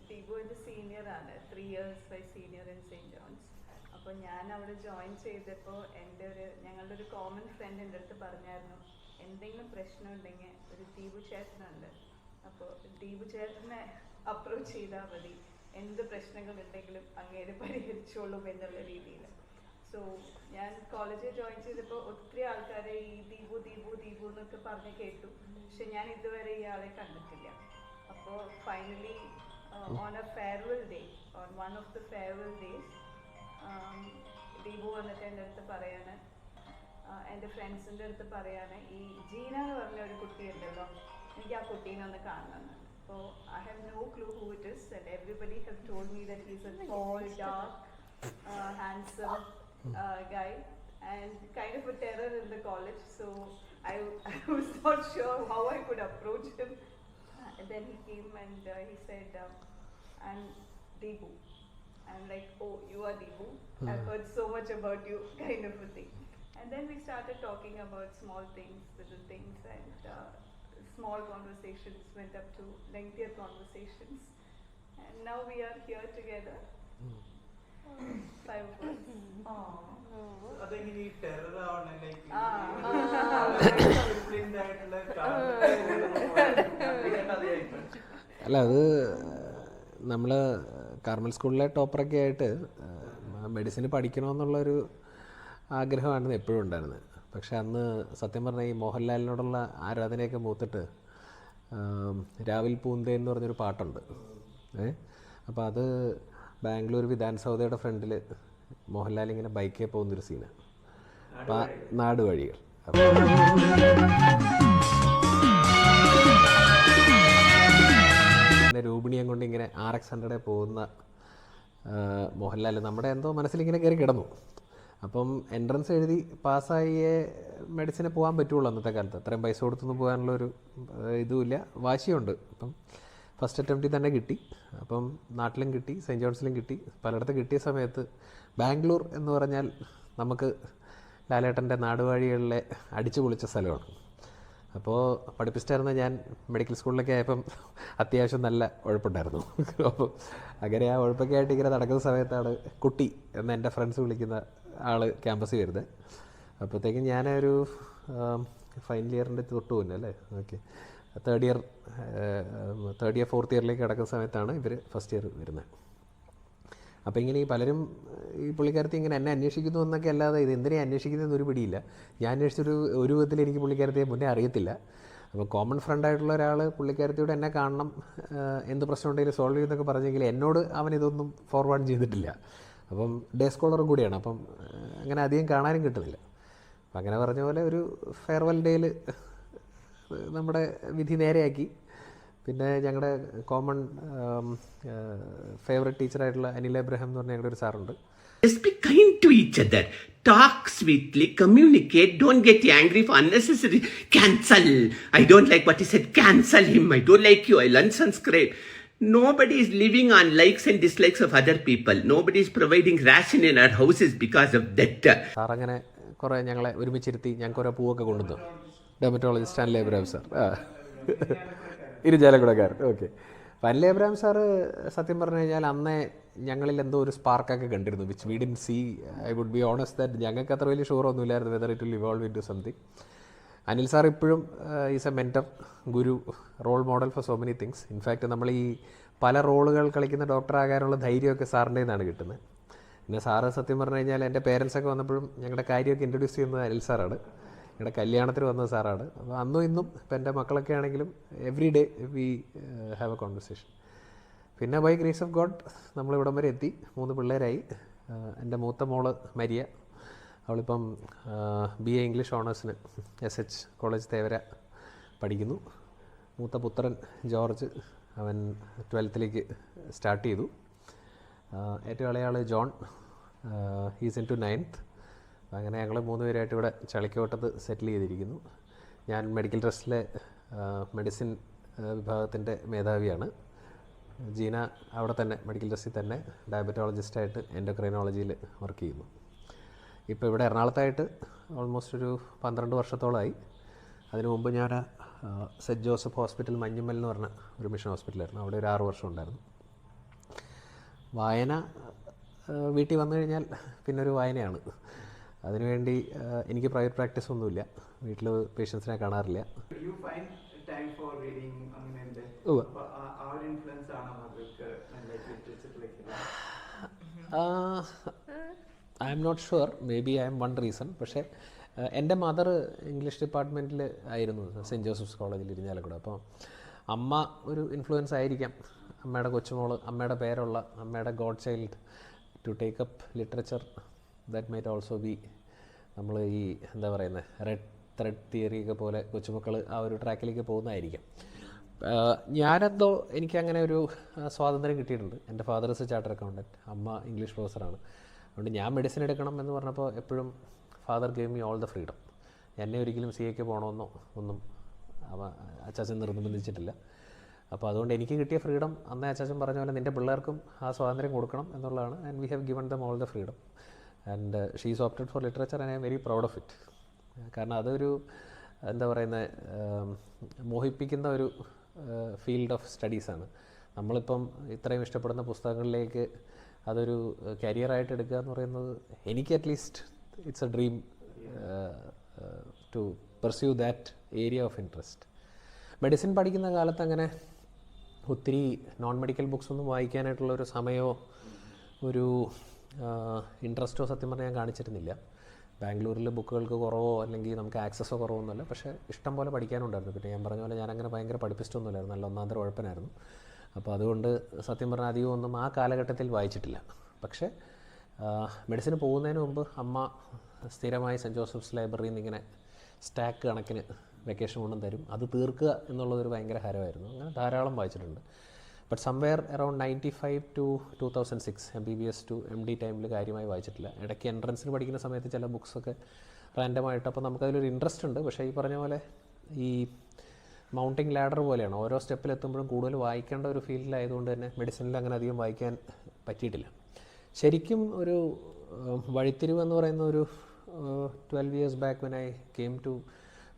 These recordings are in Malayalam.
ദീപു എൻ്റെ സീനിയറാണ്, 3 years senior in saint John's. അപ്പോൾ ഞാൻ അവിടെ ജോയിൻ ചെയ്തപ്പോൾ ഞങ്ങളുടെ ഒരു കോമൺ ഫ്രണ്ട് എൻ്റെ അടുത്ത് പറഞ്ഞായിരുന്നു, എന്തെങ്കിലും പ്രശ്നം ഉണ്ടെങ്കിൽ ഒരു ദീപു ചേട്ടനുണ്ട്, അപ്പോൾ ദീപു ചേട്ടനെ അപ്രോച്ച് ചെയ്താൽ മതി, എന്ത് പ്രശ്നങ്ങളുണ്ടെങ്കിലും അങ്ങേര് പരിഹരിച്ചോളും എന്നുള്ള രീതിയിൽ. സോ ഞാൻ കോളേജിൽ ജോയിൻ ചെയ്തപ്പോൾ ഒത്തിരി ആൾക്കാരെ ഈ ദീപു ദീപു ദീപു എന്നൊക്കെ പറഞ്ഞ് കേട്ടു, പക്ഷെ ഞാൻ ഇതുവരെ ഇയാളെ കണ്ടിട്ടില്ല. അപ്പോൾ finally on A farewell day, on one of the farewell days, Deepu വന്നിട്ട് എൻ്റെ അടുത്ത് പറയാണ്, എൻ്റെ ഫ്രണ്ട്സിൻ്റെ അടുത്ത് പറയാണ്, ഈ ജീന എന്ന് പറഞ്ഞ ഒരു കുട്ടിയുണ്ടല്ലോ, എനിക്ക് ആ കുട്ടീനെ ഒന്ന് കാണണമെന്ന്. അപ്പോൾ I have no clue who it is, and everybody have told me that he's a tall, dark, handsome guy and kind of a terror in the college. So I was not sure how I could approach him. And then he came and he said, I'm Deepu. I'm like, oh, you are Deepu. I've heard so much about you, kind of a thing. And then we started talking about small things, little things, and small conversations went up to lengthier conversations. And now we are here together. 5 of us. അല്ല, അത് നമ്മൾ കാർമൽ സ്കൂളിലെ ടോപ്പറൊക്കെ ആയിട്ട് മെഡിസിന് പഠിക്കണമെന്നുള്ളൊരു ആഗ്രഹമാണ് എപ്പോഴും ഉണ്ടായിരുന്നത്. പക്ഷെ അന്ന് സത്യം പറഞ്ഞാൽ ഈ മോഹൻലാലിനോടുള്ള ആരാധനയൊക്കെ മൂത്തിട്ട് രാവിൽ പൂന്തേ എന്ന് പറഞ്ഞൊരു പാട്ടുണ്ട്. അപ്പോൾ അത് ബാംഗ്ലൂർ വിധാൻസൗധയുടെ ഫ്രണ്ടിൽ മോഹൻലാൽ ഇങ്ങനെ ബൈക്കിൽ പോകുന്നൊരു സീനാണ്, നാടുവഴികൾ. പിന്നെ രൂപിണിയം കൊണ്ട് ഇങ്ങനെ RX-100 പോകുന്ന മോഹൻലാൽ നമ്മുടെ എന്തോ മനസ്സിലിങ്ങനെ കയറി കിടന്നു. അപ്പം എൻട്രൻസ് എഴുതി പാസ്സായേ മെഡിസിനെ പോകാൻ പറ്റുള്ളൂ അന്നത്തെ കാലത്ത്. അത്രയും പൈസ കൊടുത്തൊന്നും പോകാനുള്ളൊരു ഇതുമില്ല, വാശിയുണ്ട്. അപ്പം ഫസ്റ്റ് അറ്റംപ്റ്റിൽ തന്നെ കിട്ടി. അപ്പം നാട്ടിലും കിട്ടി, സെയിൻറ്റ് ജോൺസിലും കിട്ടി, പലയിടത്തും കിട്ടിയ സമയത്ത് ബാംഗ്ലൂർ എന്ന് പറഞ്ഞാൽ നമുക്ക് ലാലേട്ടൻ്റെ നാടുവാഴികളിലെ അടിച്ചു പൊളിച്ച സ്ഥലമാണ്. അപ്പോൾ പഠിപ്പിച്ചിട്ടായിരുന്ന ഞാൻ മെഡിക്കൽ സ്കൂളിലൊക്കെ ആയപ്പം അത്യാവശ്യം നല്ല ഉഴപ്പുണ്ടായിരുന്നു. അപ്പോൾ അങ്ങനെ ആ ഉഴപ്പൊക്കെ ആയിട്ട് ഇങ്ങനെ നടക്കുന്ന സമയത്താണ് കുട്ടി എന്ന് എൻ്റെ ഫ്രണ്ട്സ് വിളിക്കുന്ന ആൾ ക്യാമ്പസിൽ വരുന്നത്. അപ്പോഴത്തേക്കും ഞാനൊരു ഫൈനൽ ഇയറിൻ്റെ തൊട്ട് മുന്നേ അല്ലേ, ഓക്കെ, തേർഡ് ഇയർ 4th ഇയറിലേക്ക് കിടക്കുന്ന സമയത്താണ് ഇവർ ഫസ്റ്റ് ഇയർ വരുന്നത്. അപ്പോൾ ഇങ്ങനെ ഈ പലരും ഈ പുള്ളിക്കാരത്തി ഇങ്ങനെ എന്നെ അന്വേഷിക്കുന്നു എന്നൊക്കെ അല്ലാതെ ഇത് എന്തിനാണ് അന്വേഷിക്കുന്നതെന്ന് ഒരു പിടിയില്ല. ഞാൻ അന്വേഷിച്ചൊരു വിധത്തിൽ എനിക്ക് പുള്ളിക്കാരത്തിയെ മുന്നേ അറിയത്തില്ല. അപ്പോൾ കോമൺ ഫ്രണ്ടായിട്ടുള്ള ഒരാൾ പുള്ളിക്കാരത്തിയോട് എന്നെ കാണണം, എന്ത് പ്രശ്നം ഉണ്ടെങ്കിലും സോൾവ് ചെയ്യുന്നൊക്കെ പറഞ്ഞെങ്കിൽ എന്നോട് അവൻ ഇതൊന്നും ഫോർവേഡ് ചെയ്തിട്ടില്ല. അപ്പം ഡേ സ്കോളറും കൂടിയാണ്, അപ്പം അങ്ങനെ അധികം കാണാനും കിട്ടുന്നില്ല. അപ്പം അങ്ങനെ പറഞ്ഞ പോലെ ഒരു ഫെയർവെൽ ഡേയിൽ നമ്മുടെ വിധി നേരെയാക്കി. പിന്നെ ഞങ്ങളുടെ കോമൺ ഫേവറേറ്റ് ടീച്ചറായിട്ടുള്ള അനിൽ എബ്രഹാം എന്ന് പറഞ്ഞ ഞങ്ങളുടെ ഒരു സാറുണ്ട്. Just be kind to each other. Talk sweetly, communicate, don't get angry for unnecessary. Cancel. I don't like what he said. Cancel him. I don't like you. I'll unsubscribe. Nobody is living on likes and dislikes of other people. Nobody is providing ration in our houses because of that. Sir അങ്ങനെ കുറേ ഞങ്ങളെ ഒരുമിച്ചിരുത്തി ഞങ്ങൾക്ക് ഓരോ പൂവൊക്കെ കൊണ്ടുവന്നു. ഡെർമറ്റോളജിസ്റ്റ് അനിൽ എബ്രഹാം സാർ, ഇരുചാലക്കുടക്കാരൻ. ഓക്കെ. അപ്പം അനിൽ എബ്രഹാം സാറ് സത്യം പറഞ്ഞു കഴിഞ്ഞാൽ അന്നേ ഞങ്ങളിൽ എന്തോ ഒരു സ്പാർക്കൊക്കെ കണ്ടിരുന്നു, which we didn't see. I would be honest that ഞങ്ങൾക്ക് അത്ര വലിയ ഷുവർ ഒന്നുമില്ലായിരുന്നു whether it will evolve into something. Anil sir ഇപ്പോഴും is a mentor, guru, role model for so many things. In fact നമ്മൾ ഈ പല റോളുകൾ കളിക്കുന്ന ഡോക്ടറാകാനുള്ള ധൈര്യമൊക്കെ സാറിൻ്റെ നിന്നാണ് കിട്ടുന്നത്. പിന്നെ സാറ് സത്യം പറഞ്ഞു കഴിഞ്ഞാൽ എൻ്റെ പേരൻസൊക്കെ വന്നപ്പോഴും ഞങ്ങളുടെ കാര്യമൊക്കെ ഇൻട്രൊഡ്യൂസ് ചെയ്യുന്നത് അനിൽ സാറാണ്. ഞങ്ങളുടെ കല്യാണത്തിന് വന്ന സാറാണ്. അപ്പോൾ അന്നും ഇന്നും ഇപ്പം എൻ്റെ മക്കളൊക്കെ ആണെങ്കിലും every day we have a conversation. പിന്നെ ബൈ ഗ്രേസ് ഓഫ് ഗോഡ് നമ്മളിവിടം വരെ എത്തി, 3 പിള്ളേരായി. എൻ്റെ മൂത്ത മോള് മരിയ, അവളിപ്പം BA ഇംഗ്ലീഷ് ഓണേഴ്സിന് SH കോളേജ് തേവര പഠിക്കുന്നു. മൂത്ത പുത്രൻ ജോർജ്, അവൻ 12th സ്റ്റാർട്ട് ചെയ്തു. ഏറ്റവും ഇളയാൾ John, he's into 9th. അങ്ങനെ ഞങ്ങൾ 3 പേരായിട്ട് ഇവിടെ ചളിക്കോട്ടത്ത് സെറ്റിൽ ചെയ്തിരിക്കുന്നു. ഞാൻ മെഡിക്കൽ ട്രസ്റ്റിലെ മെഡിസിൻ വിഭാഗത്തിൻ്റെ മേധാവിയാണ്. ജീന അവിടെ തന്നെ മെഡിക്കൽ ട്രസ്റ്റിൽ തന്നെ ഡയബറ്റോളജിസ്റ്റായിട്ട് എൻഡോക്രൈനോളജിയിൽ വർക്ക് ചെയ്യുന്നു. ഇപ്പോൾ ഇവിടെ എറണാകുളത്തായിട്ട് ഓൾമോസ്റ്റ് ഒരു 12 വർഷത്തോളമായി. അതിനു മുമ്പ് ഞാൻ സെൻറ്റ് ജോസഫ് ഹോസ്പിറ്റൽ മഞ്ഞുമ്മൽ എന്ന് പറഞ്ഞ ഒരു മിഷൻ ഹോസ്പിറ്റലായിരുന്നു. അവിടെ ഒരു 6 വർഷം ഉണ്ടായിരുന്നു. വായന വീട്ടിൽ വന്നു കഴിഞ്ഞാൽ പിന്നെ ഒരു വായനയാണ്. അതിനുവേണ്ടി എനിക്ക് പ്രൈവറ്റ് പ്രാക്ടീസ് ഒന്നുമില്ല, വീട്ടിൽ പേഷ്യൻസിനെ കാണാറില്ല. I'm not sure, maybe I'm one reason. പക്ഷേ എൻ്റെ മദർ ഇംഗ്ലീഷ് ഡിപ്പാർട്ട്മെൻറ്റിൽ ആയിരുന്നു സെൻറ്റ് ജോസഫ്സ് കോളേജിൽ ഇരിഞ്ഞാലക്കുട. അപ്പോൾ അമ്മ ഒരു ഇൻഫ്ലുവൻസ് ആയിരിക്കാം, അമ്മയുടെ കൊച്ചുമോള്, അമ്മയുടെ പേരുള്ള, അമ്മയുടെ god child to take up literature. That might also be നമ്മൾ ഈ എന്താ പറയുന്നത് റെഡ് ത്രെഡ് തിയറിയൊക്കെ പോലെ കൊച്ചുമക്കൾ ആ ഒരു ട്രാക്കിലേക്ക് പോകുന്നതായിരിക്കാം. ഞാനെന്തോ എനിക്കങ്ങനെ ഒരു സ്വാതന്ത്ര്യം കിട്ടിയിട്ടുണ്ട്. എൻ്റെ father is A charter accountant, അമ്മ ഇംഗ്ലീഷ് പ്രൊഫസറാണ്. അതുകൊണ്ട് ഞാൻ മെഡിസിൻ എടുക്കണം എന്ന് പറഞ്ഞപ്പോൾ എപ്പോഴും father gave me all the freedom. എന്നെ ഒരിക്കലും സി എക്ക് പോകണമെന്നോ ഒന്നും അച്ചാച്ചൻ നിർബന്ധിച്ചിട്ടില്ല. അപ്പോൾ അതുകൊണ്ട് എനിക്ക് കിട്ടിയ ഫ്രീഡം അന്നേ അച്ചാച്ചൻ പറഞ്ഞ പോലെ നിൻ്റെ പിള്ളേർക്കും ആ സ്വാതന്ത്ര്യം കൊടുക്കണം എന്നുള്ളതാണ്. And we have given them all the freedom. And she is opted four literature and I am very proud of it. കാരണം അതൊരു എന്താ പറയുന്നത് മോഹിപ്പിക്കുന്ന ഒരു ഫീൽഡ് ഓഫ് സ്റ്റഡീസാണ്. നമ്മളിപ്പം ഇത്രയും ഇഷ്ടപ്പെടുന്ന പുസ്തകങ്ങളിലേക്ക് അതൊരു കരിയറായിട്ട് എടുക്കുക എന്ന് പറയുന്നത് എനിക്ക് at least it's a dream to pursue that area of interest. Medicine പഠിക്കുന്ന കാലത്ത് അങ്ങനെ ഒത്തിരി നോൺ മെഡിക്കൽ ബുക്സ് ഒന്നും വായിക്കാനായിട്ടുള്ളൊരു സമയമോ ഒരു ഇൻട്രസ്റ്റോ സത്യം പറഞ്ഞാൽ ഞാൻ കാണിച്ചിരുന്നില്ല. ബാംഗ്ലൂരിൽ ബുക്കുകൾക്ക് കുറവോ അല്ലെങ്കിൽ നമുക്ക് ആക്സസോ കുറവൊന്നുമല്ല, പക്ഷേ ഇഷ്ടം പോലെ പഠിക്കാനുണ്ടായിരുന്നു. പിന്നെ ഞാൻ പറഞ്ഞ പോലെ ഞാനങ്ങനെ ഭയങ്കര പഠിപ്പിച്ചിട്ടൊന്നുമില്ലായിരുന്നു, നല്ല ഒന്നാന്തര ഉഴപ്പനായിരുന്നു. അപ്പോൾ അതുകൊണ്ട് സത്യം പറഞ്ഞാൽ അധികം ഒന്നും ആ കാലഘട്ടത്തിൽ വായിച്ചിട്ടില്ല. പക്ഷേ മെഡിസിന് പോകുന്നതിന് മുമ്പ് അമ്മ സ്ഥിരമായി സെൻറ്റ് ജോസഫ്സ് ലൈബ്രറിയിൽ നിന്ന് ഇങ്ങനെ സ്റ്റാക്ക് കണക്കിന് വെക്കേഷൻ കൊണ്ടും തരും. അത് തീർക്കുക എന്നുള്ളതൊരു ഭയങ്കര ഹരമായിരുന്നു. അങ്ങനെ ധാരാളം വായിച്ചിട്ടുണ്ട്. But somewhere around 95 to 2006 MBBS to MD ടൈമിൽ കാര്യമായി വായിച്ചിട്ടില്ല. ഇടയ്ക്ക് എൻട്രൻസിന് പഠിക്കുന്ന സമയത്ത് ചില ബുക്സൊക്കെ റാൻഡമായിട്ട്, അപ്പോൾ നമുക്കതിലൊരു ഇൻട്രസ്റ്റ് ഉണ്ട്. പക്ഷേ ഈ പറഞ്ഞ പോലെ ഈ മൗണ്ടിങ് ലാഡർ പോലെയാണ്, ഓരോ സ്റ്റെപ്പിലെത്തുമ്പോഴും കൂടുതൽ വായിക്കേണ്ട ഒരു ഫീൽഡിലായതുകൊണ്ട് തന്നെ മെഡിസിനിൽ അങ്ങനെ അധികം വായിക്കാൻ പറ്റിയിട്ടില്ല. ശരിക്കും ഒരു വഴിത്തിരിവ് എന്ന് പറയുന്ന ഒരു 12 years back when I came to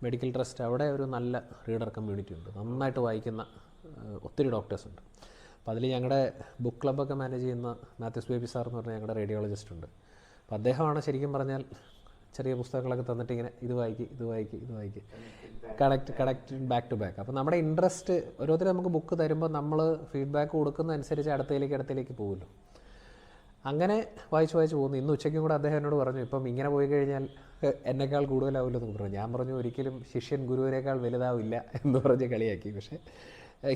medical trust, അവിടെ ഒരു നല്ല റീഡർ കമ്മ്യൂണിറ്റി ഉണ്ട്, നന്നായിട്ട് വായിക്കുന്ന ഒത്തിരി ഡോക്ടേഴ്സ് ഉണ്ട്. അപ്പോൾ അതിൽ ഞങ്ങളുടെ ബുക്ക് ക്ലബ്ബൊക്കെ മാനേജ് ചെയ്യുന്ന മാത്യൂസ് ബേബി സാർ എന്ന് പറഞ്ഞാൽ ഞങ്ങളുടെ റേഡിയോളജിസ്റ്റ് ഉണ്ട്. അപ്പോൾ അദ്ദേഹമാണ് ശരിക്കും പറഞ്ഞാൽ ചെറിയ പുസ്തകങ്ങളൊക്കെ തന്നിട്ട് ഇങ്ങനെ ഇത് വായിക്ക് കണക്ട് ബാക്ക് ടു ബാക്ക്. അപ്പോൾ നമ്മുടെ ഇൻട്രസ്റ്റ് ഓരോരുത്തർ നമുക്ക് ബുക്ക് തരുമ്പോൾ നമ്മൾ ഫീഡ്ബാക്ക് കൊടുക്കുന്നതനുസരിച്ച് അടുത്തയിലേക്ക് പോകുമല്ലോ. അങ്ങനെ വായിച്ച് പോകുന്നു. ഇന്ന് ഉച്ചയ്ക്കും കൂടെ അദ്ദേഹം എന്നോട് പറഞ്ഞു, ഇപ്പം ഇങ്ങനെ പോയി കഴിഞ്ഞാൽ എന്നെക്കാൾ കൂടുതലാവില്ല എന്ന് പറഞ്ഞു. ഞാൻ പറഞ്ഞു ഒരിക്കലും ശിഷ്യൻ ഗുരുവിനേക്കാൾ വലുതാവില്ല എന്ന് പറഞ്ഞ് കളിയാക്കി. പക്ഷേ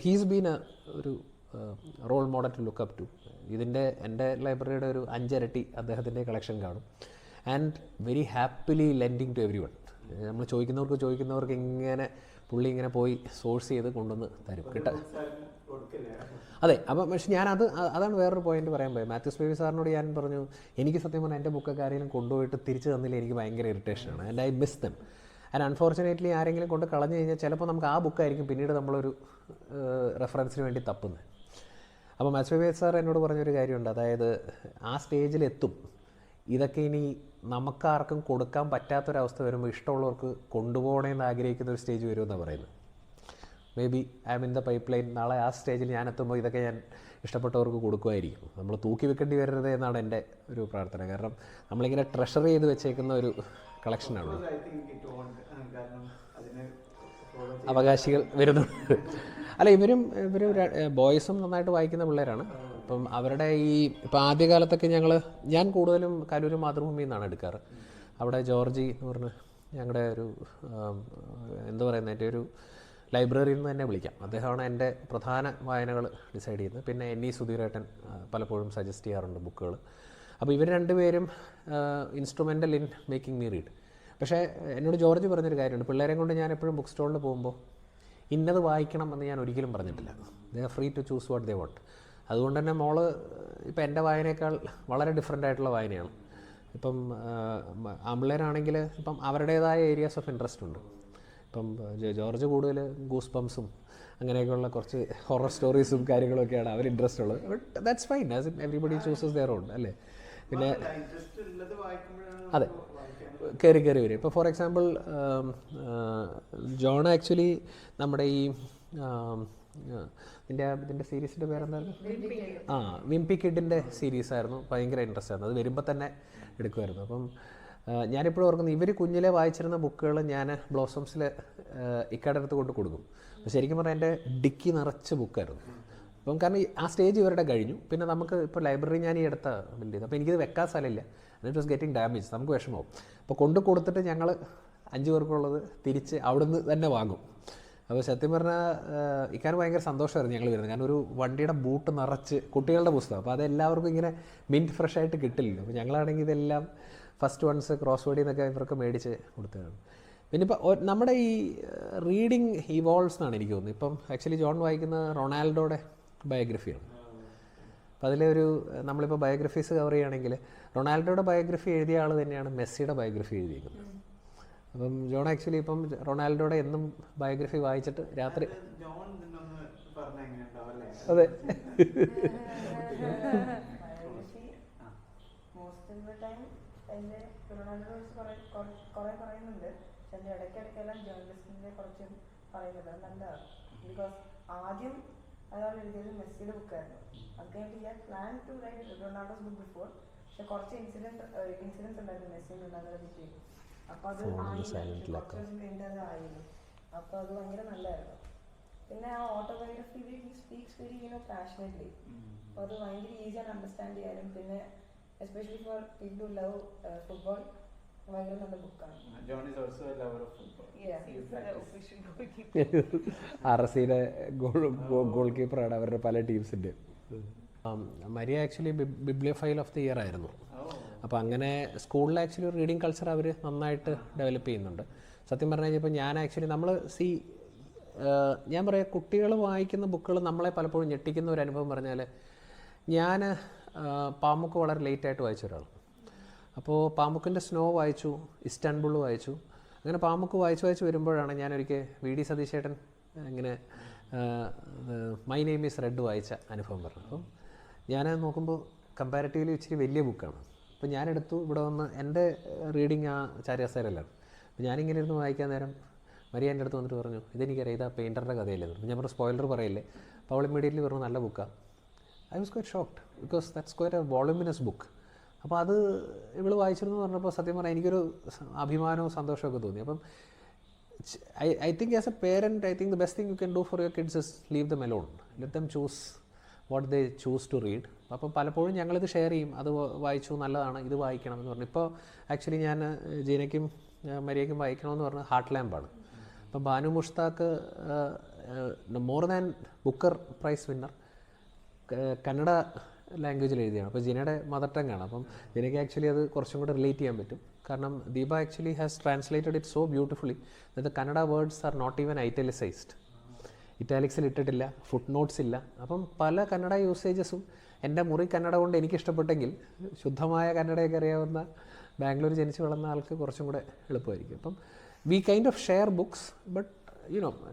ഹീസ് ബീൻ ഒരു role model to look up to. എൻ്റെ ലൈബ്രറിയുടെ ഒരു 5 ഇരട്ടി അദ്ദേഹത്തിൻ്റെ കളക്ഷൻ കാണും. And very happily lending to everyone. നമ്മൾ ചോദിക്കുന്നവർക്ക് ഇങ്ങനെ പുള്ളി ഇങ്ങനെ പോയി സോഴ്സ് ചെയ്ത് കൊണ്ടുവന്ന് തരും അതെ. അപ്പം പക്ഷേ അതാണ് വേറൊരു പോയിന്റ് പറയാൻ പോയത്. മാത്യൂസ് ബേബി സാറിനോട് ഞാൻ പറഞ്ഞു, എനിക്ക് സത്യം പറഞ്ഞാൽ എൻ്റെ ബുക്കൊക്കെ ആരെങ്കിലും കൊണ്ടുപോയിട്ട് തിരിച്ചു തന്നില്ല എനിക്ക് ഭയങ്കര ഇറിറ്റേഷനാണ്. And I miss them. And unfortunately ആരെങ്കിലും കൊണ്ട് കളഞ്ഞു കഴിഞ്ഞാൽ ചിലപ്പോൾ നമുക്ക് ആ ബുക്കായിരിക്കും പിന്നീട് നമ്മളൊരു റെഫറൻസിന് വേണ്ടി തപ്പുന്നത്. അപ്പോൾ മാത്യൂസ് ബേബി സാർ എന്നോട് പറഞ്ഞൊരു കാര്യമുണ്ട്, അതായത് ആ സ്റ്റേജിലെത്തും ഇതൊക്കെ ഇനി നമുക്കാർക്കും കൊടുക്കാൻ പറ്റാത്തൊരവസ്ഥ വരുമ്പോൾ ഇഷ്ടമുള്ളവർക്ക് കൊണ്ടുപോകണമെന്ന് ആഗ്രഹിക്കുന്ന ഒരു സ്റ്റേജ് വരുമെന്നാണ് പറയുന്നത്. May be I M in the pipe line. നാളെ ആ സ്റ്റേജിൽ ഞാൻ എത്തുമ്പോൾ ഇതൊക്കെ ഞാൻ ഇഷ്ടപ്പെട്ടവർക്ക് കൊടുക്കുമായിരിക്കും. നമ്മൾ തൂക്കി വെക്കേണ്ടി വരരുത് എന്നാണ് എൻ്റെ ഒരു പ്രാർത്ഥന. കാരണം നമ്മളിങ്ങനെ ട്രഷർ ചെയ്ത് വെച്ചേക്കുന്ന ഒരു കളക്ഷനാണ്. അവകാശികൾ വരുന്നുണ്ട്. അല്ല, ഇവരും ബോയ്സും നന്നായിട്ട് വായിക്കുന്ന പിള്ളേരാണ്. അപ്പം അവരുടെ ഇപ്പം ആദ്യകാലത്തൊക്കെ ഞാൻ കൂടുതലും കലൂർ മാതൃഭൂമി എന്നാണ് എടുക്കാറ്. അവിടെ ജോർജി എന്ന് പറഞ്ഞ് ഞങ്ങളുടെ ഒരു എന്താ പറയുന്നത്, എൻ്റെ ഒരു ലൈബ്രറിയിൽ നിന്ന് തന്നെ വിളിക്കാം. അദ്ദേഹമാണ് എൻ്റെ പ്രധാന വായനകൾ ഡിസൈഡ് ചെയ്യുന്നത്. പിന്നെ NE സുധീരേട്ടൻ പലപ്പോഴും സജസ്റ്റ് ചെയ്യാറുണ്ട് ബുക്കുകൾ. അപ്പോൾ ഇവർ രണ്ടുപേരും instrumental in making me read. പക്ഷേ എന്നോട് ജോർജ് പറഞ്ഞൊരു കാര്യമുണ്ട്, പിള്ളേരെ കൊണ്ട് ഞാൻ എപ്പോഴും ബുക്ക് സ്റ്റോളിൽ പോകുമ്പോൾ ഇന്നത് വായിക്കണം എന്ന് ഞാൻ ഒരിക്കലും പറഞ്ഞിട്ടില്ല. They are free to choose what they want. അതുകൊണ്ട് തന്നെ മോള് ഇപ്പം എൻ്റെ വായനയേക്കാൾ വളരെ ഡിഫറെൻ്റ് ആയിട്ടുള്ള വായനയാണ്. ഇപ്പം ആമ്പിള്ളേരാണെങ്കിൽ ഇപ്പം അവരുടേതായ ഏരിയാസ് ഓഫ് ഇൻട്രസ്റ്റ് ഉണ്ട്. ഇപ്പം ജോർജ് കൂടുതൽ ഗൂസ് ബംസും അങ്ങനെയൊക്കെയുള്ള കുറച്ച് ഹൊറർ സ്റ്റോറീസും കാര്യങ്ങളൊക്കെയാണ് അവർ ഇൻട്രസ്റ്റ് ഉള്ളത്. But that's fine, as in everybody chooses their own അല്ലേ. പിന്നെ അതെ, കയറി വരും. ഇപ്പോൾ ഫോർ എക്സാമ്പിൾ ജോൺ ആക്ച്വലി നമ്മുടെ ഈ ഇതിൻ്റെ സീരീസിൻ്റെ പേരെന്തായിരുന്നു? വിംപി കിഡിൻ്റെ സീരീസായിരുന്നു, ഭയങ്കര ഇൻട്രസ്റ്റ് ആയിരുന്നു. അത് വരുമ്പോൾ തന്നെ എടുക്കുമായിരുന്നു. അപ്പം ഞാനിപ്പോഴും ഓർക്കുന്നു, ഇവർ കുഞ്ഞിലെ വായിച്ചിരുന്ന ബുക്കുകൾ ഞാൻ ബ്ലോസംസിൽ ഇക്കയുടെ അടുത്ത് കൊണ്ട് കൊടുക്കും. അപ്പോൾ ശരിക്കും പറഞ്ഞാൽ എൻ്റെ ഡിക്കി നിറച്ച് ബുക്കായിരുന്നു. അപ്പം കാരണം ആ സ്റ്റേജ് ഇവരുടെ കഴിഞ്ഞു. പിന്നെ നമുക്ക് ഇപ്പോൾ ലൈബ്രറി ഞാൻ ഈ അടുത്ത ബിൽഡ് ചെയ്തു. അപ്പോൾ എനിക്കിത് വെക്കാൻ സ്ഥലമില്ല. It was getting damage. നമുക്ക് വിഷമമാവും. അപ്പോൾ കൊണ്ട് കൊടുത്തിട്ട് ഞങ്ങൾ 5 പേർക്കുള്ളത് തിരിച്ച് അവിടുന്ന് തന്നെ വാങ്ങും. അപ്പോൾ സത്യം പറഞ്ഞാൽ ഇക്കാൻ ഭയങ്കര സന്തോഷമായിരുന്നു ഞങ്ങൾ വരുന്നത്. കാരണം ഒരു വണ്ടിയുടെ ബൂട്ട് നിറച്ച് കുട്ടികളുടെ പുസ്തകം. അപ്പോൾ അതെല്ലാവർക്കും ഇങ്ങനെ മിൻറ്റ് ഫ്രഷ് ആയിട്ട് കിട്ടില്ലല്ലോ. അപ്പോൾ ഞങ്ങളാണെങ്കിൽ ഇതെല്ലാം ഫസ്റ്റ് വൺസ് ക്രോസ് വേർഡിൽ നിന്നൊക്കെ ഇവർക്ക് മേടിച്ച് കൊടുത്തതാണ്. പിന്നെ ഇപ്പോൾ നമ്മുടെ ഈ റീഡിങ് ഇവോൾവ്സ് എന്നാണ് എനിക്ക് തോന്നുന്നത്. ഇപ്പം ആക്ച്വലി ജോൺ വായിക്കുന്ന റൊണാൾഡോയുടെ ബയോഗ്രഫിയാണ്. അപ്പോൾ അതിലൊരു നമ്മളിപ്പോൾ ബയോഗ്രഫീസ് കവർ ചെയ്യുകയാണെങ്കിൽ റൊണാൾഡോയുടെ ബയോഗ്രഫി എഴുതിയ ആൾ തന്നെയാണ് മെസ്സിയുടെ ബയോഗ്രഫി എഴുതിയിരിക്കുന്നത്. അപ്പം ജോൺ ആക്ച്വലി ഇപ്പം റൊണാൾഡോയുടെ എന്നും ബയോഗ്രഫി വായിച്ചിട്ട് രാത്രി അതെ കുറെ പറയുന്നുണ്ട്. പക്ഷെ എൻ്റെ ഇടയ്ക്കിടയ്ക്കെല്ലാം ജേർണലിസ്റ്റിൻ്റെ കുറച്ച് പറയുന്നത് നല്ലതാണ്. ബിക്കോസ് ആദ്യം അയാൾ എഴുതിയത് മെസ്സിയുടെ ബുക്കായിരുന്നു. അത് കഴിഞ്ഞിട്ട് ഞാൻ plan to write Ronaldo's book before. പക്ഷെ കുറച്ച് ഇൻസിഡൻസ് ഉണ്ടായിരുന്നു മെസ്സിയും റൊണാൾഡോയെ പറ്റി. അപ്പോൾ അത് ആയില്ല, കുറച്ച് കഴിഞ്ഞിട്ട് അത് ആയിരുന്നു. അപ്പോൾ അത് ഭയങ്കര നല്ലതായിരുന്നു. പിന്നെ ആ ഓട്ടോബയോഗ്രഫിയിൽ ഹി സ്പീക്സ് വെരി പാഷനറ്റ്ലി. അപ്പോൾ അത് ഭയങ്കര ഈസിയാണ് അണ്ടർസ്റ്റാൻഡ് ചെയ്യാനും. പിന്നെ especially for people who love football ഭയങ്കര നല്ല ബുക്കാണ്. RSCയുടെ ഗോൾ കീപ്പറാണ് അവരുടെ പല ടീംസിൻ്റെ. Maria actually bibliophile of the year ആയിരുന്നു. അപ്പോൾ അങ്ങനെ സ്കൂളിൽ ആക്ച്വലി റീഡിങ് കൾച്ചർ അവർ നന്നായിട്ട് ഡെവലപ്പ് ചെയ്യുന്നുണ്ട്. സത്യം പറഞ്ഞു കഴിഞ്ഞപ്പോൾ ഞാൻ ആക്ച്വലി നമ്മൾ ഞാൻ പറയാം, കുട്ടികൾ വായിക്കുന്ന ബുക്കുകൾ നമ്മളെ പലപ്പോഴും ഞെട്ടിക്കുന്ന ഒരു അനുഭവം പറഞ്ഞാൽ, ഞാൻ പാമുക്ക് വളരെ ലേറ്റായിട്ട് വായിച്ച ഒരാൾ. അപ്പോൾ പാമുക്കിൻ്റെ സ്നോ വായിച്ചു, ഇസ്താൻബുൾ വായിച്ചു. അങ്ങനെ പാമുക്ക് വായിച്ച് വരുമ്പോഴാണ് ഞാനൊരിക്കൽ VD സതീശേട്ടൻ ഇങ്ങനെ മൈ നെയിം ഈസ് റെഡ് വായിച്ച അനുഭവം പറഞ്ഞു. അപ്പം ഞാൻ നോക്കുമ്പോൾ കമ്പാരിറ്റീവ്ലി ഇച്ചിരി വലിയ ബുക്കാണ്. അപ്പോൾ ഞാനെടുത്തു ഇവിടെ വന്ന് എൻ്റെ റീഡിങ് ആ ചാരിയാസേരല്ലാണ്. അപ്പോൾ ഞാനിങ്ങനെ ഇരുന്ന് വായിക്കാൻ നേരം മരിയ എൻ്റെ അടുത്ത് വന്നിട്ട് പറഞ്ഞു, ഇതെനിക്കറിയാം, ഇതാ പെയിൻറ്ററിൻ്റെ കഥയില്ലെന്ന്. അപ്പോൾ ഞാൻ പറഞ്ഞു സ്പോയിലർ പറയില്ലേ. അപ്പോൾ അവൾ ഇമ്മീഡിയറ്റ്ലി പറഞ്ഞു നല്ല ബുക്കാണ്. I was quite shocked because that's quite a voluminous book. അപ്പോൾ അത് ഇവൾ വായിച്ചിരുന്നു പറഞ്ഞപ്പോൾ സത്യം പറഞ്ഞാൽ എനിക്കൊരു അഭിമാനവും സന്തോഷമൊക്കെ തോന്നി. അപ്പം I think as a parent, I think the best thing you can do for your kids is leave them alone. Let them choose what they choose to read. അപ്പോൾ പലപ്പോഴും ഞങ്ങളിത് ഷെയർ ചെയ്യും, അത് വായിച്ചു നല്ലതാണ്, ഇത് വായിക്കണം എന്ന് പറഞ്ഞു. ഇപ്പോൾ ആക്ച്വലി ഞാൻ ജീനയ്ക്കും മരിയയ്ക്കും വായിക്കണമെന്ന് പറഞ്ഞാൽ ഹാർട്ട് ലാമ്പാണ്. അപ്പം Banu Mushtaq more than Booker prize winner Kannada ലാംഗ്വേജിൽ എഴുതിയാണ്. അപ്പോൾ ജിനയുടെ മദർ ടങ് ആണ്. അപ്പം ജിനയ്ക്ക് ആക്ച്വലി അത് കുറച്ചും കൂടെ റിലേറ്റ് ചെയ്യാൻ പറ്റും. കാരണം Deepa actually has translated it so beautifully the Kannada words are not even italicised. ഇറ്റാലിക്സിൽ ഇട്ടിട്ടില്ല, ഫുട് നോട്ട്സ് ഇല്ല. അപ്പം പല കന്നഡ യൂസേജസും എൻ്റെ മുറി കന്നഡ കൊണ്ട് എനിക്കിഷ്ടപ്പെട്ടെങ്കിൽ ശുദ്ധമായ കന്നഡയൊക്കെ അറിയാവുന്ന ബാംഗ്ലൂർ ജനിച്ച് വളർന്ന ആൾക്ക് കുറച്ചും കൂടെ എളുപ്പമായിരിക്കും. അപ്പം we kind of share books, but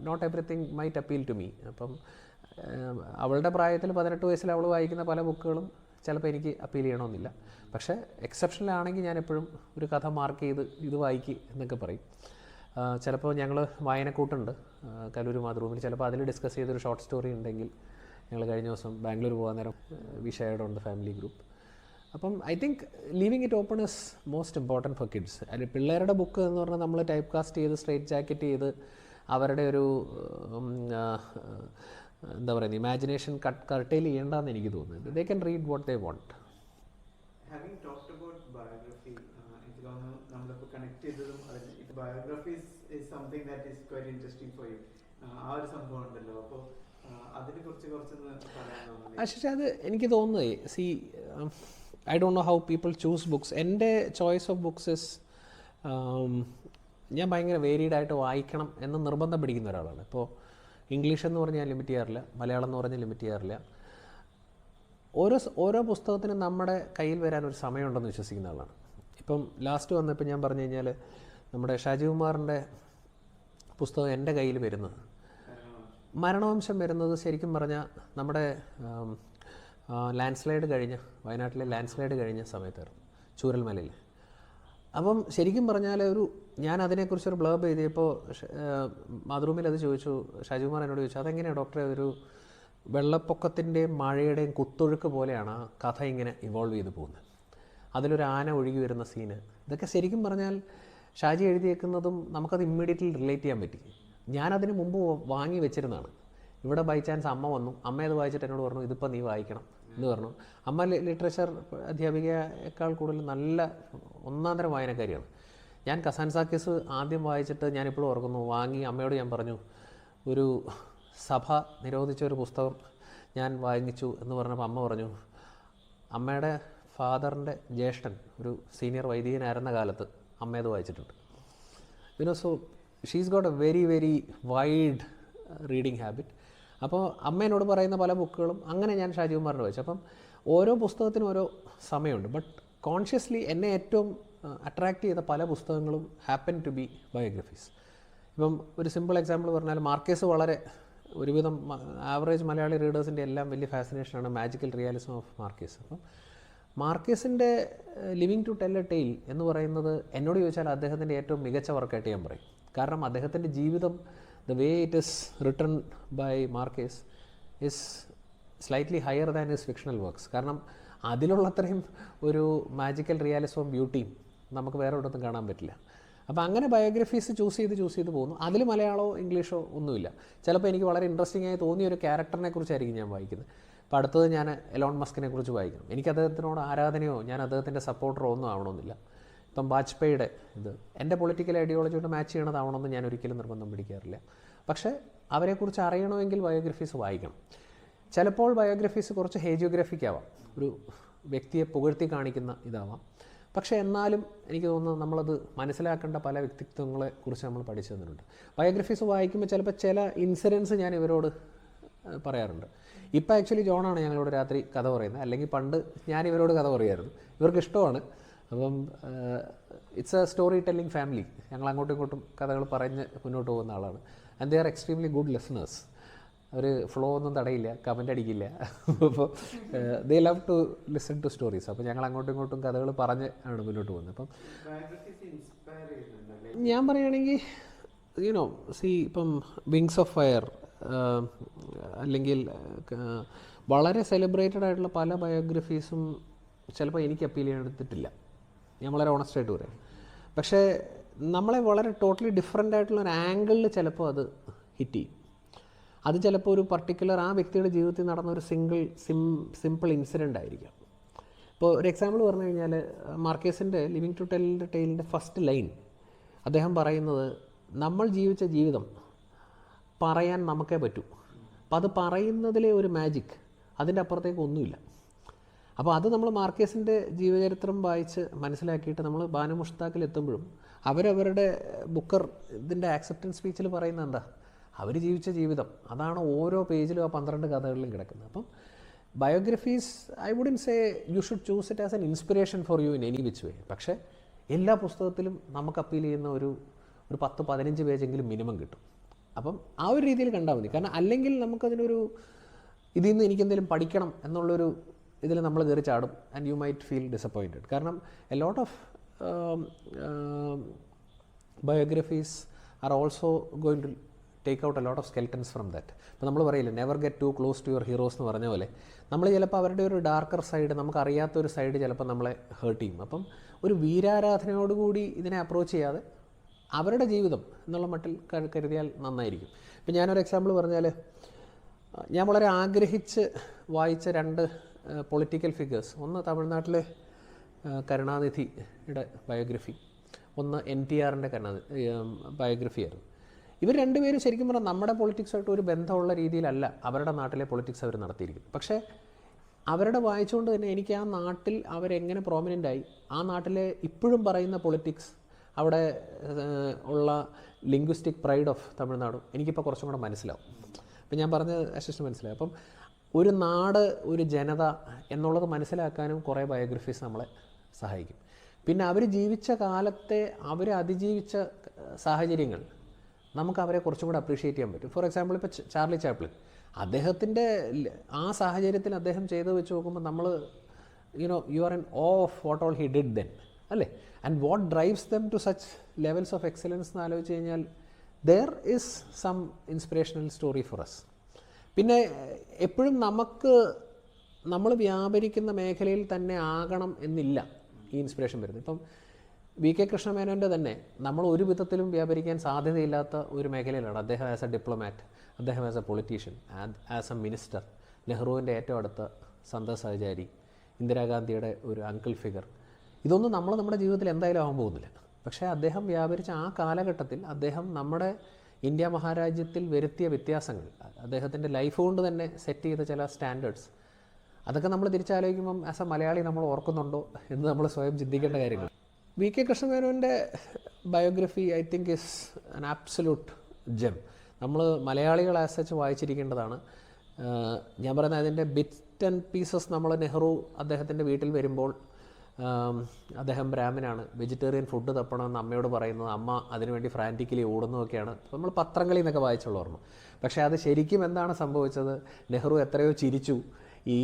not everything might appeal to me. അപ്പം അവളുടെ പ്രായത്തിൽ 18 വയസ്സിൽ അവൾ വായിക്കുന്ന പല ബുക്കുകളും ചിലപ്പോൾ എനിക്ക് അപ്പീൽ ചെയ്യണമെന്നില്ല. പക്ഷേ എക്സെപ്ഷനിലാണെങ്കിൽ ഞാൻ എപ്പോഴും ഒരു കഥ മാർക്ക് ചെയ്ത് ഇത് വായിക്കുക എന്നൊക്കെ പറയും. ചിലപ്പോൾ ഞങ്ങൾ വായനക്കൂട്ടുണ്ട് കലൂർ മാതൃഭൂമിയിൽ. ചിലപ്പോൾ അതിൽ ഡിസ്കസ് ചെയ്തൊരു ഷോർട്ട് സ്റ്റോറി ഉണ്ടെങ്കിൽ ഞങ്ങൾ കഴിഞ്ഞ ദിവസം ബാംഗ്ലൂർ പോകാൻ നേരം we shared on the family group. അപ്പം I think leaving it open is most important for kids. അതിൽ പിള്ളേരുടെ ബുക്ക് എന്ന് പറഞ്ഞാൽ നമ്മൾ ടൈപ്പ് കാസ്റ്റ് ചെയ്ത് സ്ട്രേറ്റ് ജാക്കറ്റ് ചെയ്ത് അവരുടെ ഒരു എന്താ പറയുന്നത് ഇമാജിനേഷൻ കർട്ടൈൽ ചെയ്യേണ്ടെന്ന് എനിക്ക് തോന്നുന്നത്. They can read what they want. Having talked about biography, എനിക്ക് തോന്നുന്നു നമ്മളിപ്പോൾ കണക്ട് ചെയ്തതും biographies is something that is quite interesting for you. ആ ഒരു സംഭവം ഉണ്ടല്ലോ, അപ്പോൾ അതിനെ കുറിച്ച് കുറച്ചൊന്ന് പറയാൻ. പക്ഷേ അത് എനിക്ക് തോന്നുന്നത് I don't know how people choose books. എൻ്റെ ചോയ്സ് ഓഫ് ബുക്സ് ഇസ് ഞാൻ ഭയങ്കര വേരീഡായിട്ട് വായിക്കണം എന്ന് നിർബന്ധം പിടിക്കുന്ന ഒരാളാണ്. ഇപ്പോൾ ഇംഗ്ലീഷ് എന്ന് പറഞ്ഞാൽ ലിമിറ്റ് ചെയ്യാറില്ല, മലയാളം എന്ന് പറഞ്ഞാൽ ലിമിറ്റ് ചെയ്യാറില്ല. ഓരോ പുസ്തകത്തിനും നമ്മുടെ കയ്യിൽ വരാൻ ഒരു സമയമുണ്ടെന്ന് വിശ്വസിക്കുന്ന ആളാണ്. ഇപ്പം ലാസ്റ്റ് വന്നപ്പോൾ ഞാൻ പറഞ്ഞു കഴിഞ്ഞാൽ നമ്മുടെ ഷാജി കുമാറിൻ്റെ പുസ്തകം എൻ്റെ കയ്യിൽ വരുന്നത് മരണവംശം വരുന്നത് ശരിക്കും പറഞ്ഞാൽ നമ്മുടെ ലാൻഡ് സ്ലൈഡ് കഴിഞ്ഞ വയനാട്ടിലെ ലാൻഡ് സ്ലൈഡ് കഴിഞ്ഞ സമയത്തായിരുന്നു, ചൂരൽമലയിൽ. അപ്പം ശരിക്കും പറഞ്ഞാൽ ഞാൻ അതിനെക്കുറിച്ചൊരു ബ്ലർബ് എഴുതിയപ്പോൾ മാതൃഭൂമിയിൽ അത് ചോദിച്ചു, ഷാജികുമാർ എന്നോട് ചോദിച്ചു, അതെങ്ങനെയാണ് ഡോക്ടറെ ഒരു വെള്ളപ്പൊക്കത്തിൻ്റെയും മഴയുടെയും കുത്തൊഴുക്ക് പോലെയാണ് ആ കഥ ഇങ്ങനെ ഇവോൾവ് ചെയ്ത് പോകുന്നത്. അതിലൊരു ആന ഒഴുകി വരുന്ന സീന്, ഇതൊക്കെ ശരിക്കും പറഞ്ഞാൽ ഷാജി എഴുതിയേക്കുന്നതും നമുക്കത് ഇമ്മീഡിയറ്റ്ലി റിലേറ്റ് ചെയ്യാൻ പറ്റി. ഞാനതിന് മുമ്പ് വാങ്ങി വെച്ചിരുന്നതാണ്. ഇവിടെ ബൈ ചാൻസ് അമ്മ വന്നു, അമ്മ അത് വായിച്ചിട്ട് എന്നോട് പറഞ്ഞു ഇതിപ്പോൾ നീ വായിക്കണം എന്ന് പറഞ്ഞു. അമ്മ ലിറ്ററേച്ചർ അധ്യാപികയേക്കാൾ കൂടുതൽ നല്ല ഒന്നാന്തരം വായനക്കാരിയാണ്. ഞാൻ കസാൻസാക്കിസ് ആദ്യം വായിച്ചിട്ട് ഞാനിപ്പോഴും ഓർക്കുന്നു, വാങ്ങി അമ്മയോട് ഞാൻ പറഞ്ഞു ഒരു സഭ നിരോധിച്ച ഒരു പുസ്തകം ഞാൻ വാങ്ങിച്ചു എന്ന് പറഞ്ഞപ്പോൾ അമ്മ പറഞ്ഞു, അമ്മയുടെ ഫാദറിൻ്റെ ജ്യേഷ്ഠൻ ഒരു സീനിയർ വൈദികനായിരുന്ന കാലത്ത് അമ്മയത് വായിച്ചിട്ടുണ്ട്. So she's got A very very wide reading habit. അപ്പോൾ അമ്മ എന്നോട് പറയുന്ന പല ബുക്കുകളും അങ്ങനെ ഞാൻ ഷാജികുമാറിൻ്റെ വായിച്ചു. അപ്പം ഓരോ പുസ്തകത്തിനും ഓരോ സമയമുണ്ട്. ബട്ട് കോൺഷ്യസ്ലി എന്നെ ഏറ്റവും അട്രാക്റ്റ് ചെയ്ത പല പുസ്തകങ്ങളും ഹാപ്പൻ ടു ബി ബയോഗ്രഫീസ്. ഇപ്പം ഒരു സിമ്പിൾ എക്സാമ്പിൾ പറഞ്ഞാൽ മാർക്കേസ് വളരെ ഒരുവിധം ആവറേജ് മലയാളി റീഡേഴ്സിൻ്റെ എല്ലാം വലിയ ഫാസിനേഷനാണ് മാജിക്കൽ റിയാലിസം ഓഫ് മാർക്കേസ്. അപ്പം മാർക്കേസിൻ്റെ living to tell a tale എന്ന് പറയുന്നത് എന്നോട് ചോദിച്ചാൽ അദ്ദേഹത്തിൻ്റെ ഏറ്റവും മികച്ച വർക്കായിട്ട് ഞാൻ പറയും. കാരണം അദ്ദേഹത്തിൻ്റെ ജീവിതം, the way it is written by Marquez is slightly higher than his fictional works. കാരണം അതിലുള്ളത്രയും ഒരു മാജിക്കൽ റിയാലിസവും ബ്യൂട്ടിയും നമുക്ക് വേറെ ഒരിടത്തും കാണാൻ പറ്റില്ല. അപ്പോൾ അങ്ങനെ ബയോഗ്രഫീസ് ചൂസ് ചെയ്ത് പോകുന്നു. അതിൽ മലയാളമോ ഇംഗ്ലീഷോ ഒന്നുമില്ല. ചിലപ്പോൾ എനിക്ക് വളരെ ഇൻട്രസ്റ്റിംഗ് ആയി തോന്നിയ ഒരു ക്യാരക്ടറിനെ കുറിച്ചായിരിക്കും ഞാൻ വായിക്കുന്നത്. അപ്പോൾ അടുത്തത് ഞാൻ എലോൺ മസ്കിനെ കുറിച്ച് വായിക്കണം. എനിക്ക് അദ്ദേഹത്തിനോട് ആരാധനയോ ഞാൻ അദ്ദേഹത്തിൻ്റെ സപ്പോർട്ടറോ ഒന്നും ആവണമെന്നില്ല. ഇപ്പം വാജ്പേയിയുടെ ഇത് എൻ്റെ പൊളിറ്റിക്കൽ ഐഡിയോളജിയോട് മാച്ച് ചെയ്യണതാവണമെന്ന് ഞാൻ ഒരിക്കലും നിർബന്ധം പിടിക്കാറില്ല. പക്ഷേ അവരെക്കുറിച്ച് അറിയണമെങ്കിൽ ബയോഗ്രഫീസ് വായിക്കണം. ചിലപ്പോൾ ബയോഗ്രഫീസ് കുറച്ച് ഹേജിയോഗ്രഫിക് ആവാം, ഒരു വ്യക്തിയെ പുകഴ്ത്തി കാണിക്കുന്ന ഇതാവാം. പക്ഷേ എന്നാലും എനിക്ക് തോന്നുന്നത് നമ്മളത് മനസ്സിലാക്കേണ്ട പല വ്യക്തിത്വങ്ങളെ കുറിച്ച് നമ്മൾ പഠിച്ചു തന്നിട്ടുണ്ട്. ബയോഗ്രഫീസ് വായിക്കുമ്പോൾ ചിലപ്പോൾ ചില ഇൻസിഡൻസ് ഞാൻ ഇവരോട് പറയാറുണ്ട്. ഇപ്പം ആക്ച്വലി ജോണാണ് ഞങ്ങളോട് രാത്രി കഥ പറയുന്നത്, അല്ലെങ്കിൽ പണ്ട് ഞാൻ ഇവരോട് കഥ പറയുമായിരുന്നു. ഇവർക്ക് ഇഷ്ടമാണ്. അപ്പം it's a story telling family. ഞങ്ങൾ അങ്ങോട്ടും ഇങ്ങോട്ടും കഥകൾ പറഞ്ഞ് മുന്നോട്ട് പോകുന്ന ആളാണ്. And they are extremely good listeners. അവർ ഫ്ലോ ഒന്നും തടയില്ല, കമൻ്റ് അടിക്കില്ല. അപ്പോൾ they love to listen to stories. അപ്പോൾ ഞങ്ങൾ അങ്ങോട്ടും ഇങ്ങോട്ടും കഥകൾ പറഞ്ഞ് ആണ് മുന്നോട്ട് പോകുന്നത്. അപ്പം ഞാൻ പറയുകയാണെങ്കിൽ ഇപ്പം വിങ്സ് ഓഫ് ഫയർ അല്ലെങ്കിൽ വളരെ സെലിബ്രേറ്റഡ് ആയിട്ടുള്ള പല ബയോഗ്രഫീസും ചിലപ്പോൾ എനിക്ക് അപ്പീൽ ചെയ്തിട്ടില്ല. ഞാൻ വളരെ ഓണസ്റ്റായിട്ട് പറയാം. പക്ഷേ നമ്മളെ വളരെ ടോട്ടലി ഡിഫറെൻ്റ് ആയിട്ടുള്ള ഒരു ആംഗിളിൽ ചിലപ്പോൾ അത് ഹിറ്റ് ചെയ്യും. അത് ചിലപ്പോൾ ഒരു പർട്ടിക്കുലർ ആ വ്യക്തിയുടെ ജീവിതത്തിൽ നടന്ന ഒരു സിമ്പിൾ ഇൻസിഡൻ്റ് ആയിരിക്കാം. ഇപ്പോൾ ഒരു എക്സാമ്പിൾ പറഞ്ഞു കഴിഞ്ഞാൽ മാർക്കേസിൻ്റെ ലിവിങ് ടു ടെല്ലിൻ്റെ ടെയിലിൻ്റെ ഫസ്റ്റ് ലൈൻ അദ്ദേഹം പറയുന്നത്, നമ്മൾ ജീവിച്ച ജീവിതം പറയാൻ നമുക്കേ പറ്റൂ. അപ്പോൾ അത് പറയുന്നതിലെ ഒരു മാജിക്, അതിൻ്റെ അപ്പുറത്തേക്ക് ഒന്നുമില്ല. അപ്പോൾ അത് നമ്മൾ മാർക്കേസിൻ്റെ ജീവചരിത്രം വായിച്ച് മനസ്സിലാക്കിയിട്ട് നമ്മൾ ബാനു മുഷ്താഖിൽ എത്തുമ്പോഴും അവരവരുടെ ബുക്കർ ഇതിൻ്റെ ആക്സെപ്റ്റൻസ് സ്പീച്ചിൽ പറയുന്നത് എന്താ, അവർ ജീവിച്ച ജീവിതം അതാണ് ഓരോ പേജിലും ആ 12 കഥകളിലും കിടക്കുന്നത്. അപ്പം biographies I wouldn't say you should choose it as an inspiration for you in any which way. പക്ഷേ എല്ലാ പുസ്തകത്തിലും നമുക്ക് അപ്പീൽ ചെയ്യുന്ന ഒരു 10-15 പേജെങ്കിലും മിനിമം കിട്ടും. അപ്പം ആ ഒരു രീതിയിൽ കണ്ടാൽ മതി. കാരണം അല്ലെങ്കിൽ നമുക്കതിനൊരു ഇതിൽ നിന്ന് എനിക്കെന്തെങ്കിലും പഠിക്കണം എന്നുള്ളൊരു ഇതിൽ നമ്മൾ കയറി ചാടും. And you might feel disappointed. കാരണം a lot of biographies are also going to take out a lot of skeletons from that. ഇപ്പോൾ നമ്മൾ പറയില്ലേ never get too close to your heroes എന്ന് പറഞ്ഞ പോലെ, നമ്മൾ ചിലപ്പോൾ അവരുടെ ഒരു ഡാർക്കർ സൈഡ്, നമുക്കറിയാത്തൊരു സൈഡ് ചിലപ്പോൾ നമ്മളെ ഹേർട്ട് ചെയ്യും. അപ്പം ഒരു വീരാരാധനയോടുകൂടി ഇതിനെ അപ്രോച്ച് ചെയ്യാതെ അവരുടെ ജീവിതം എന്നുള്ള മട്ടിൽ കരുതിയാൽ നന്നായിരിക്കും. ഇപ്പം ഞാനൊരു എക്സാമ്പിൾ പറഞ്ഞാൽ, ഞാൻ വളരെ ആഗ്രഹിച്ച് വായിച്ച 2 പൊളിറ്റിക്കൽ ഫിഗേഴ്സ്, ഒന്ന് തമിഴ്നാട്ടിലെ കരുണാനിധിയുടെ ബയോഗ്രഫി, ഒന്ന് NTRൻ്റെ ബയോഗ്രഫിയായിരുന്നു. ഇവർ രണ്ടുപേരും ശരിക്കും പറഞ്ഞാൽ നമ്മുടെ പൊളിറ്റിക്സായിട്ട് ഒരു ബന്ധമുള്ള രീതിയിലല്ല അവരുടെ നാട്ടിലെ പൊളിറ്റിക്സ് അവർ നടത്തിയിരിക്കുന്നത്. പക്ഷേ അവരുടെ വായിച്ചുകൊണ്ട് തന്നെ എനിക്ക് ആ നാട്ടിൽ അവരെങ്ങനെ പ്രോമിനൻ്റായി, ആ നാട്ടിലെ ഇപ്പോഴും പറയുന്ന പൊളിറ്റിക്സ്, അവിടെ ഉള്ള ലിംഗ്വിസ്റ്റിക് പ്രൈഡ് ഓഫ് തമിഴ്നാടും എനിക്കിപ്പോൾ കുറച്ചും കൂടെ മനസ്സിലാവും. അപ്പം ഞാൻ പറഞ്ഞ അസിസ്റ്റൻ്റ് മനസ്സിലായി. അപ്പം ഒരു നാട്, ഒരു ജനത എന്നുള്ളത് മനസ്സിലാക്കാനും കുറേ ബയോഗ്രഫീസ് നമ്മളെ സഹായിക്കും. പിന്നെ അവർ ജീവിച്ച കാലത്തെ, അവർ അതിജീവിച്ച സാഹചര്യങ്ങൾ നമുക്ക് അവരെ കുറച്ചും കൂടെ അപ്രീഷിയേറ്റ് ചെയ്യാൻ പറ്റും. ഫോർ എക്സാമ്പിൾ ഇപ്പോൾ ചാർലി ചാപ്ലിൻ, അദ്ദേഹത്തിൻ്റെ ആ സാഹചര്യത്തിൽ അദ്ദേഹം ചെയ്ത് വെച്ച് നോക്കുമ്പോൾ നമ്മൾ you are in awe of what all he did then. അല്ലേ? And what drives them to such levels of excellence എന്ന് ആലോചിച്ച് കഴിഞ്ഞാൽ there is some inspirational story for us. പിന്നെ എപ്പോഴും നമ്മൾ വ്യാപരിക്കുന്ന മേഖലയിൽ തന്നെ ആകണം എന്നില്ല ഈ ഇൻസ്പിറേഷൻ വരുന്നത്. ഇപ്പം VK കൃഷ്ണമേനോൻ്റെ തന്നെ നമ്മൾ ഒരു വിധത്തിലും വ്യാപരിക്കാൻ സാധ്യതയില്ലാത്ത ഒരു മേഖലയിലാണ് അദ്ദേഹം. ആസ് എ ഡിപ്ലോമാറ്റ്, അദ്ദേഹം as A politician, as A minister, നെഹ്റുവിൻ്റെ ഏറ്റവും അടുത്ത സഹചാരി, ഇന്ദിരാഗാന്ധിയുടെ ഒരു അങ്കിൾ ഫിഗർ, ഇതൊന്നും നമ്മൾ നമ്മുടെ ജീവിതത്തിൽ എന്തായാലും ആകാൻ പോകുന്നില്ല. പക്ഷേ അദ്ദേഹം വ്യാപരിച്ച ആ കാലഘട്ടത്തിൽ അദ്ദേഹം നമ്മുടെ ഇന്ത്യ മഹാരാജ്യത്തിൽ വരുത്തിയ വ്യത്യാസങ്ങൾ, അദ്ദേഹത്തിൻ്റെ ലൈഫ് കൊണ്ട് തന്നെ സെറ്റ് ചെയ്ത ചില സ്റ്റാൻഡേർഡ്സ്, അതൊക്കെ നമ്മൾ തിരിച്ചാലോചിക്കുമ്പം ആസ് എ മലയാളി നമ്മൾ ഓർക്കുന്നുണ്ടോ എന്ന് നമ്മൾ സ്വയം ചിന്തിക്കേണ്ട കാര്യങ്ങൾ. VK കൃഷ്ണമേനോൻ്റെ biography I think is an absolute gem. നമ്മൾ മലയാളികൾ ആസ് സച്ച് വായിച്ചിരിക്കേണ്ടതാണ്. ഞാൻ പറയുന്നത് അതിൻ്റെ ബിറ്റ് ആൻഡ് പീസസ് നമ്മൾ നെഹ്റു അദ്ദേഹത്തിൻ്റെ വീട്ടിൽ വരുമ്പോൾ അദ്ദേഹം ബ്രാഹ്മനാണ്, വെജിറ്റേറിയൻ ഫുഡ് തപ്പണമെന്ന് അമ്മയോട് പറയുന്നത്, അമ്മ അതിനുവേണ്ടി ഫ്രാൻറ്റിക്കലി ഓടുന്നതൊക്കെയാണ് നമ്മൾ പത്രങ്ങളിൽ നിന്നൊക്കെ വായിച്ചുള്ള ഓർമ്മ. പക്ഷേ അത് ശരിക്കും എന്താണ് സംഭവിച്ചത്, നെഹ്റു എത്രയോ ചിരിച്ചു ഈ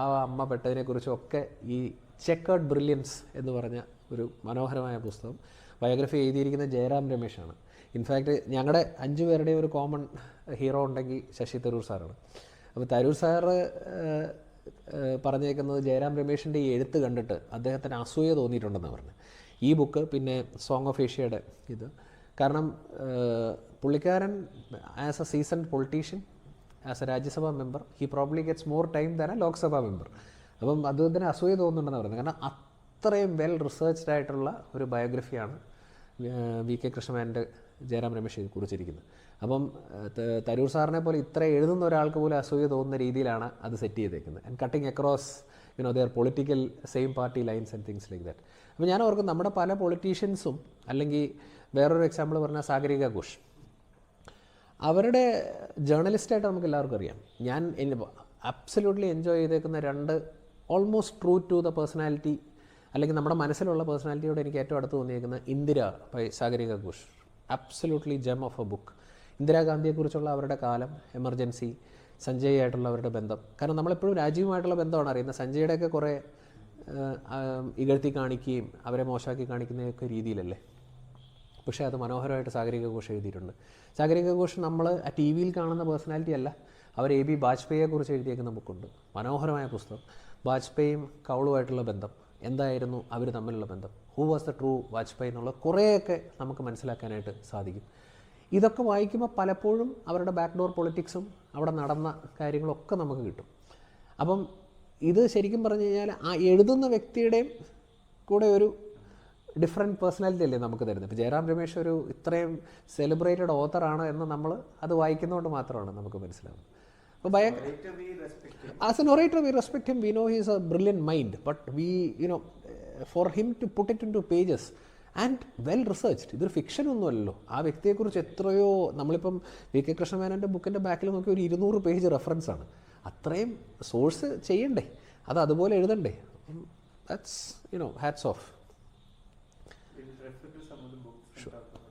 ആ അമ്മ പെട്ടതിനെക്കുറിച്ചൊക്കെ ഈ ചെക്കേർഡ് ബ്രില്യൻസ് എന്ന് പറഞ്ഞ ഒരു മനോഹരമായ പുസ്തകം. ബയോഗ്രഫി എഴുതിയിരിക്കുന്ന ജയറാം രമേശാണ്. ഇൻഫാക്റ്റ് ഞങ്ങളുടെ 5 പേരുടെ ഒരു കോമൺ ഹീറോ ഉണ്ടെങ്കിൽ ശശി തരൂർ സാറാണ്. അപ്പോൾ തരൂർ സാറ് പറഞ്ഞേക്കുന്നത് ജയറാം രമേശിൻ്റെ ഈ എഴുത്ത് കണ്ടിട്ട് അദ്ദേഹത്തിന് അസൂയ തോന്നിയിട്ടുണ്ടെന്ന് പറഞ്ഞു. ഈ ബുക്ക് പിന്നെ സോങ് ഓഫ് ഏഷ്യയുടെ ഇത് കാരണം പുള്ളിക്കാരൻ as A seasoned politician, as A Rajya Sabha member, he probably gets more time than A Lok Sabha member. അപ്പം അദ്ദേഹത്തിന് അസൂയ തോന്നുന്നുണ്ടെന്ന് പറയുന്നത്. കാരണം അത്രയും വെൽ റിസർച്ച്ഡ് ആയിട്ടുള്ള ഒരു ബയോഗ്രഫിയാണ് VK കൃഷ്ണമേനോൻ്റെ ജയറാം രമേശ് കുറിച്ചിരിക്കുന്നത്. അപ്പം തരൂർ സാറിനെ പോലെ ഇത്ര എഴുതുന്ന ഒരാൾക്ക് പോലും അസൂയ തോന്നുന്ന രീതിയിലാണ് അത് സെറ്റ് ചെയ്തേക്കുന്നത്. And cutting across their political same party lines and things like that. അപ്പോൾ ഞാൻ ഓർക്കും നമ്മുടെ പല പൊളിറ്റീഷ്യൻസും, അല്ലെങ്കിൽ വേറൊരു എക്സാമ്പിൾ പറഞ്ഞാൽ സാഗരിക ഘോഷ്, അവരുടെ ജേർണലിസ്റ്റായിട്ട് നമുക്ക് എല്ലാവർക്കും അറിയാം. ഞാൻ അബ്സല്യൂട്ട്ലി എൻജോയ് ചെയ്തേക്കുന്ന 2 almost true to the personality, അല്ലെങ്കിൽ നമ്മുടെ മനസ്സിലുള്ള പേഴ്സണാലിറ്റിയോട് എനിക്ക് ഏറ്റവും അടുത്ത് തോന്നിയേക്കുന്ന Indira by Sagarika Ghosh. Absolutely gem of a book. ഇന്ദിരാഗാന്ധിയെക്കുറിച്ചുള്ള അവരുടെ കാലം, എമർജൻസി, സഞ്ജയ് ആയിട്ടുള്ള അവരുടെ ബന്ധം. കാരണം നമ്മളെപ്പോഴും രാജീവുമായിട്ടുള്ള ബന്ധമാണ് അറിയുന്നത്. സഞ്ജയുടെയൊക്കെ കുറേ ഇകഴ്ത്തി കാണിക്കുകയും അവരെ മോശമാക്കി കാണിക്കുന്നതൊക്കെ രീതിയിലല്ലേ. പക്ഷേ അത് മനോഹരമായിട്ട് സാഗരിക ഘോഷ് എഴുതിയിട്ടുണ്ട്. സാഗരിക ഘോഷ് നമ്മൾ ആ ടി വിയിൽ കാണുന്ന പേഴ്സണാലിറ്റി അല്ല. അവർ AB ബാജ്പേയിയെക്കുറിച്ച് എഴുതിയേക്കുന്ന ബുക്കുണ്ട്, മനോഹരമായ പുസ്തകം. വാജ്പേയിയും കൗളുമായിട്ടുള്ള ബന്ധം എന്തായിരുന്നു, അവർ തമ്മിലുള്ള ബന്ധം, who was the true Vajpayee എന്നുള്ള കുറേയൊക്കെ നമുക്ക് മനസ്സിലാക്കാനായിട്ട് സാധിക്കും. ഇതൊക്കെ വായിക്കുമ്പോൾ പലപ്പോഴും അവരുടെ ബാക്ക്ഡോർ പൊളിറ്റിക്സും അവിടെ നടന്ന കാര്യങ്ങളൊക്കെ നമുക്ക് കിട്ടും. അപ്പം ഇത് ശരിക്കും പറഞ്ഞു കഴിഞ്ഞാൽ ആ എഴുതുന്ന വ്യക്തിയുടെയും കൂടെ ഒരു ഡിഫറെൻറ്റ് പേഴ്സണാലിറ്റി അല്ലേ നമുക്ക് തരുന്നത്. ഇപ്പോൾ ജയറാം രമേശ് ഒരു ഇത്രയും സെലിബ്രേറ്റഡ് ഓത്തറാണ് എന്ന് നമ്മൾ അത് വായിക്കുന്നതുകൊണ്ട് മാത്രമാണ് നമുക്ക് മനസ്സിലാവുന്നത്. അപ്പോൾ as an orator we respect him, we know he is a brilliant mind, but we for him to put it into pages and well researched, ഇതൊരു ഫിക്ഷൻ ഒന്നുമല്ലല്ലോ. ആ വ്യക്തിയെക്കുറിച്ച് എത്രയോ, നമ്മളിപ്പം VK കൃഷ്ണമേനോൻ്റെ ബുക്കിൻ്റെ ബാക്കിൽ നോക്കി ഒരു 200 പേജ് റെഫറൻസ് ആണ്. അത്രയും സോഴ്സ് ചെയ്യണ്ടേ, അത് അതുപോലെ എഴുതണ്ടേ. That's hats off. We'll refer to some of the books and talk about